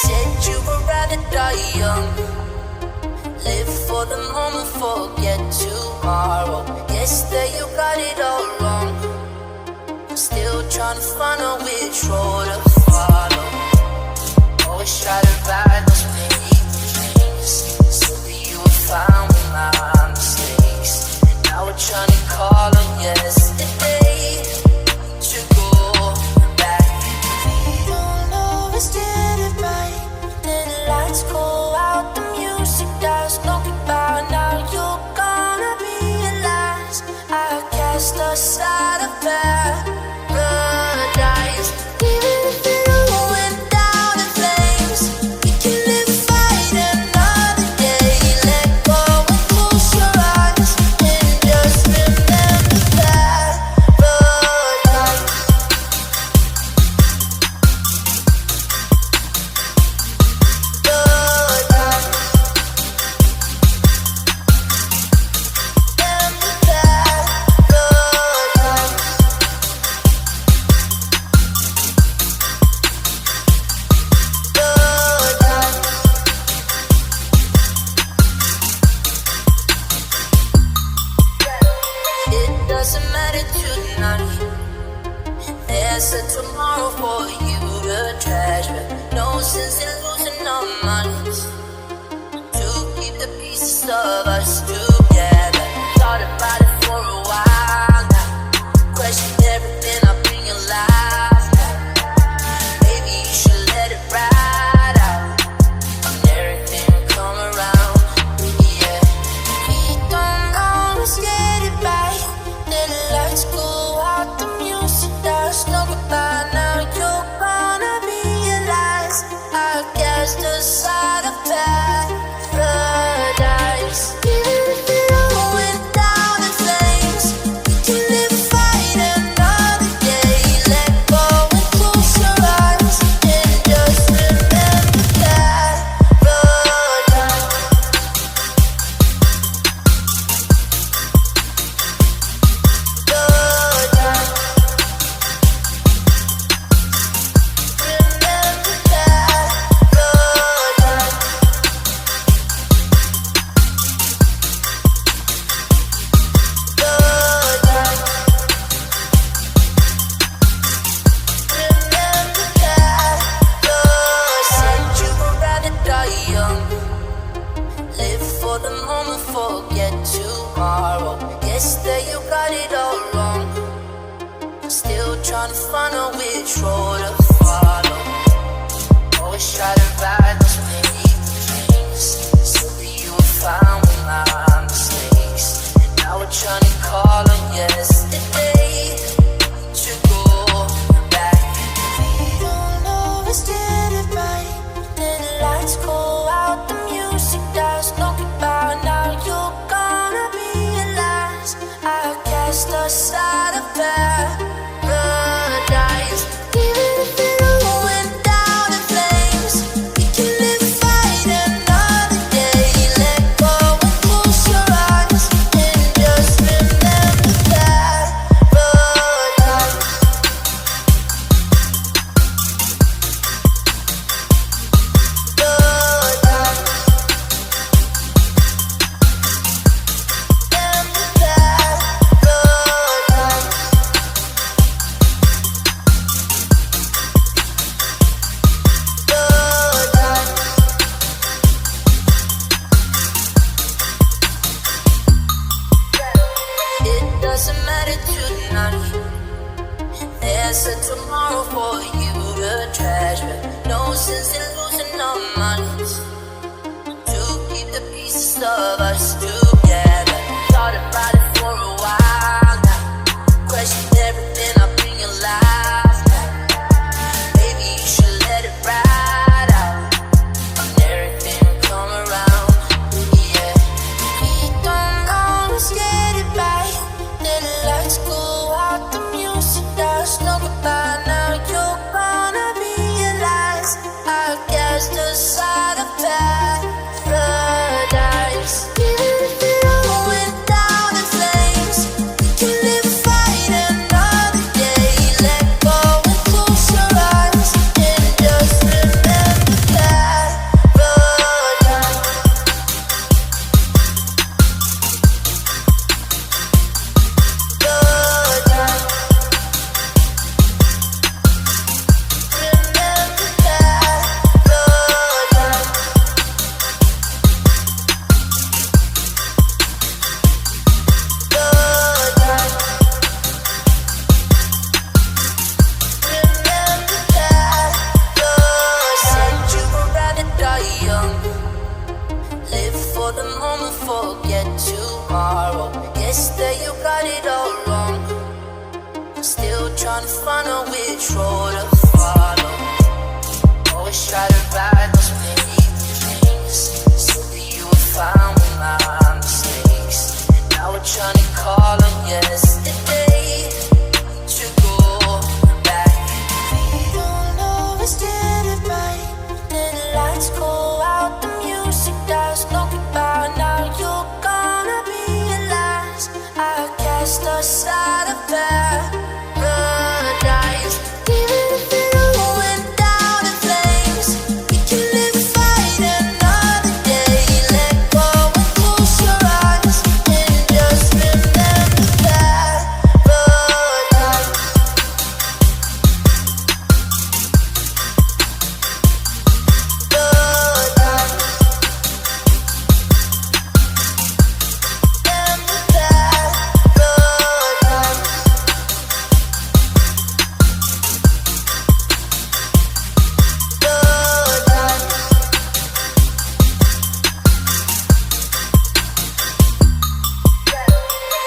Said you would rather die young. Live for the moment, forget tomorrow. Guess that you got it all wrong. Still trying to find out which road to follow. Always try to ride those waves, so that you would find my mistakes. Now we're trying to call on yesterday to go back. We don't always get it right. Then the lights go out, the music dies. No goodbye, now you're gonna realize I cast aside a paradise. Even if you're going down in flames, you can live a fight another day. Let go and close your eyes and just remember that paradise. It doesn't matter tonight. There's a tomorrow for you to treasure. No sense in losing our minds. To keep the pieces of us together. Thought about it for a while now. Questioned everything up in your life now. Maybe you should let it ride out. And everything will come around. Yeah. We don't always get it right. Then the lights go out, the music dies. No goodbye, now you're gonna realize I cast aside a paradise. Even if you're going down in flames, you can live a fight another day. Let go and close your eyes and just remember that paradise. Live for the moment, forget tomorrow. Guess that you got it all wrong. Still trying to find out which road to follow. Always try to ride those waves, so that you would find my mistakes. Now we're trying to call on yesterday to go back. We don't always get it right. Then the lights go out, the music dies. No goodbye, now you're gonna realize I cast aside a paradise. Even if you're going down in flames, you can live a fight another day. Let go and close your eyes and just remember that paradise. It doesn't matter tonight. There's a tomorrow for you to treasure. No sense in losing our minds. To keep the pieces of us together. Thought about it for a while now. Questioned everything up in your life now. Maybe you should let it ride out. And everything will come around. Yeah. We don't always get it right. Then the lights go out, the music dies. No goodbye, now you're gonna realize I cast aside a paradise. Even if you're going down in flames, you can live a fight another day. Let go and close your eyes and just remember that. tomorrow. Yesterday you got it all wrong. Still trying to find out which road to follow. Always try to ride those many things, so that you were fine with my mistakes. Now we're trying to call on yesterday to go back. We don't always get it right. Then the lights go out, the music dies. No goodbye, now you're gonna realize I cast aside a paradise. Even if it all went down in flames, we can live and fight another day. Let go and close your eyes and just remember paradise.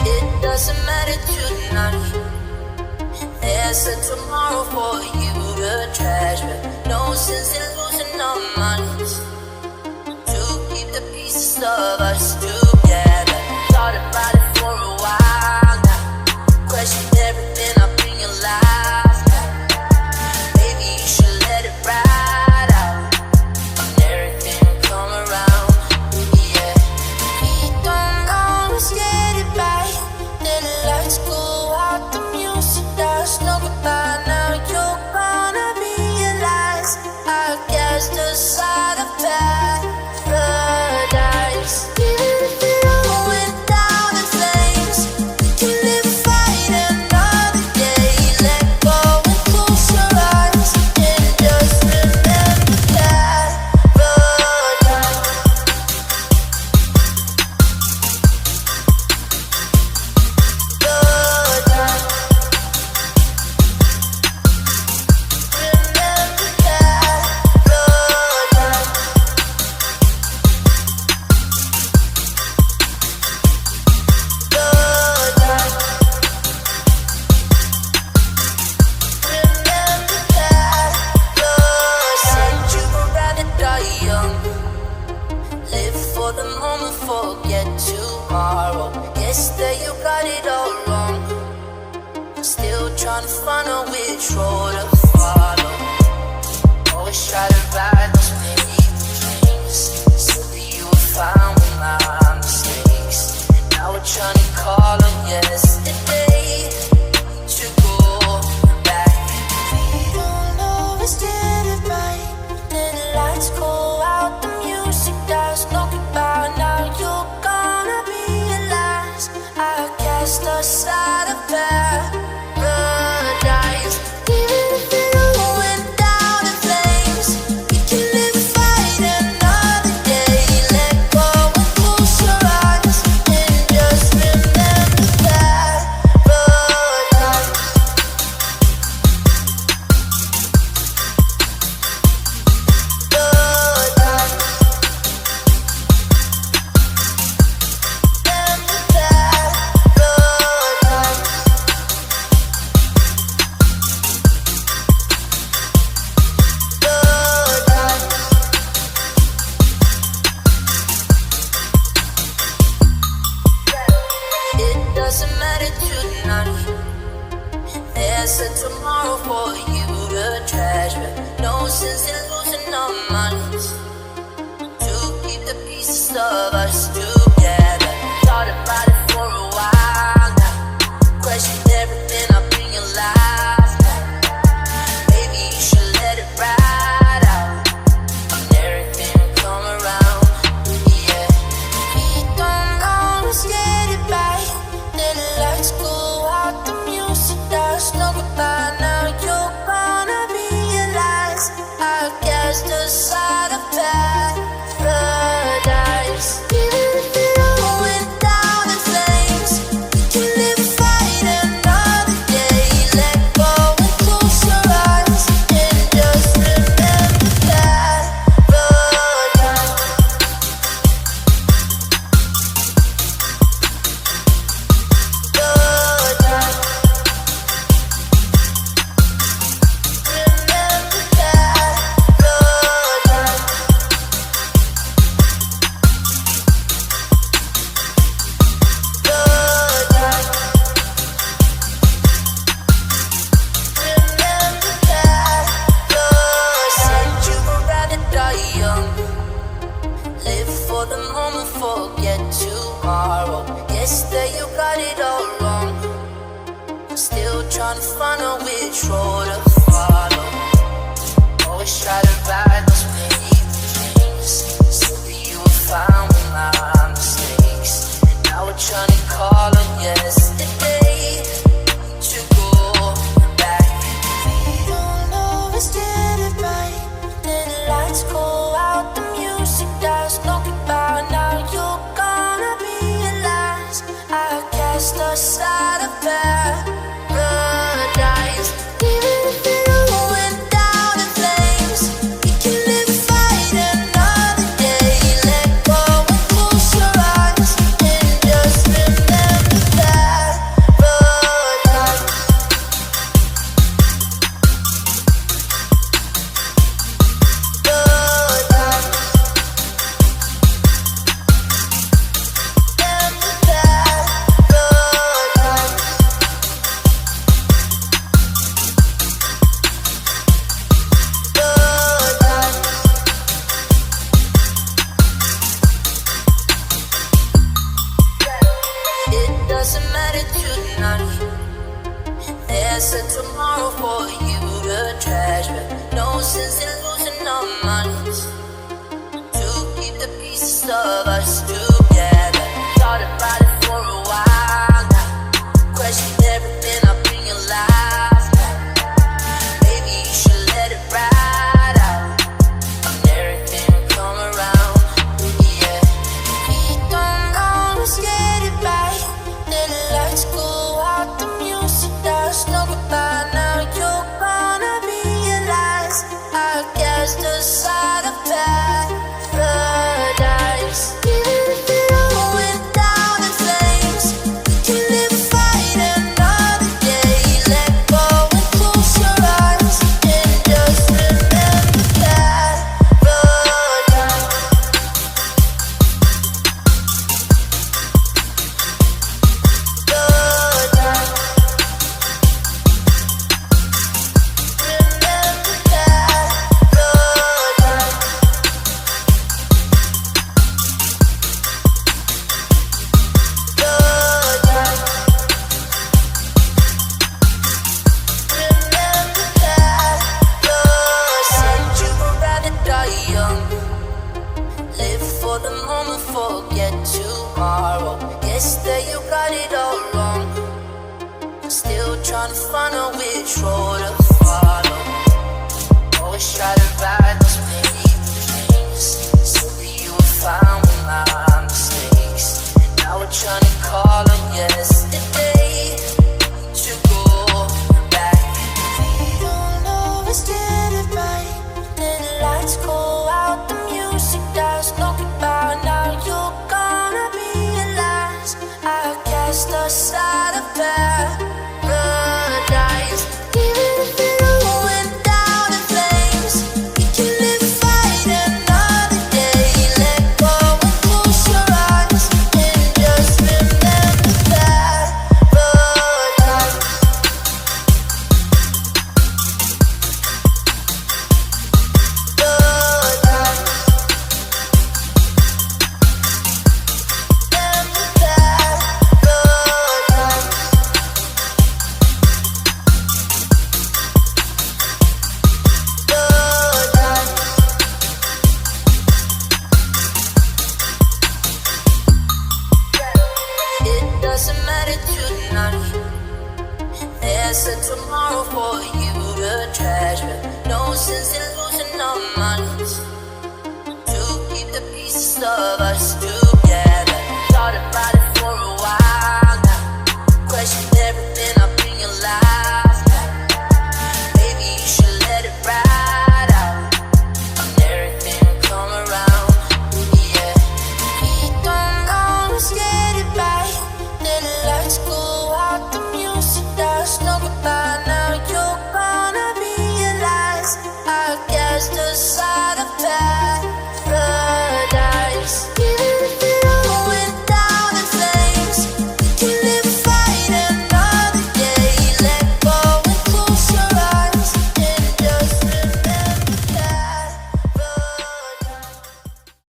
It doesn't matter tonight. There's a tomorrow for you to treasure. No sense in losing our minds. To keep the pieces of us together. Thought about it for a while now. Questioned everything up in your life now. Maybe you should let it ride out, and everything will come around. Yeah, we don't always get it right. Then the lights go out, the music dies. No goodbye, now you're gonna realize I guess the side of paradise. Even if it all went down in flames, we can live and fight another day. Let go and close your eyes and just remember paradise. Live for the moment, forget tomorrow. Yesterday you got it all wrong. Still trying to find out which road to follow. Always try to ride those many things, so that you were fine with my mistakes. Now we're trying to call on yesterday to go back. We don't always get it right. Then the lights go out, the music dies. No goodbye, now you're gonna realize I cast aside a paradise. Even if it all went down in flames, we can live and fight another day. Let go and close your eyes and just remember paradise. It doesn't matter tonight. There's a tomorrow for you to treasure. No sense in losing our minds. To keep the pieces of us together. Thought about it for a while now. Questioned everything up in your life now. Maybe you should let it ride out, and everything will come around. Yeah, we don't always get it right. Then the lights go out, the music dies. No goodbye, now you're gonna realize I guess the side of paradise. Even if it all went down in flames, we can live and fight another day. Let go and close your eyes and just remember paradise. tomorrow. Yesterday you got it all wrong. Still trying to find out which road to follow. Always try to ride those waves, so that you were fine with my mistakes. Now we're trying to call on yesterday to go back. We don't always get it right. Then the lights go out, the music dies. No goodbye, now you're gonna realize I cast aside a paradise. Even if it all went down in flames, we can live, fight another day. Let go and close your eyes and just remember that paradise. It doesn't matter tonight. There's a tomorrow for you to treasure. No sense in losing our minds. To keep the pieces of us together. Thought about it for a while now. Questioned everything up in your life now. Maybe you should let it ride out. And everything will come around. Yeah. We don't always get it right. Then the lights go out, the music dies. No goodbye, now you're gonna realize I cast aside a paradise. Even if it all went down in flames, we can live, fight another day. Let go and close your eyes and just remember that paradise. Live for the moment, forget tomorrow. Yesterday you got it all wrong. Still trying to find out which road to follow. Always try to ride those waves, so that you were fine with my mistakes. Now we're trying to call on yesterday to go back. We don't always get it right. Then the lights go out, the music dies. No goodbye, now you're gonna realize I cast aside a paradise. Even if it all went down in flames, we can live, fight another day. Let go and close your eyes and just remember that paradise. It doesn't matter tonight. There's a tomorrow for you to treasure. No sense in losing our minds. To keep the pieces of us together. Thought about it for a while now. Questioned everything up in your life now. Maybe you should let it ride out. And everything will come around. Yeah. We don't always get it right. Then the lights go out, the music dies. No goodbye, now you're gonna realize I cast aside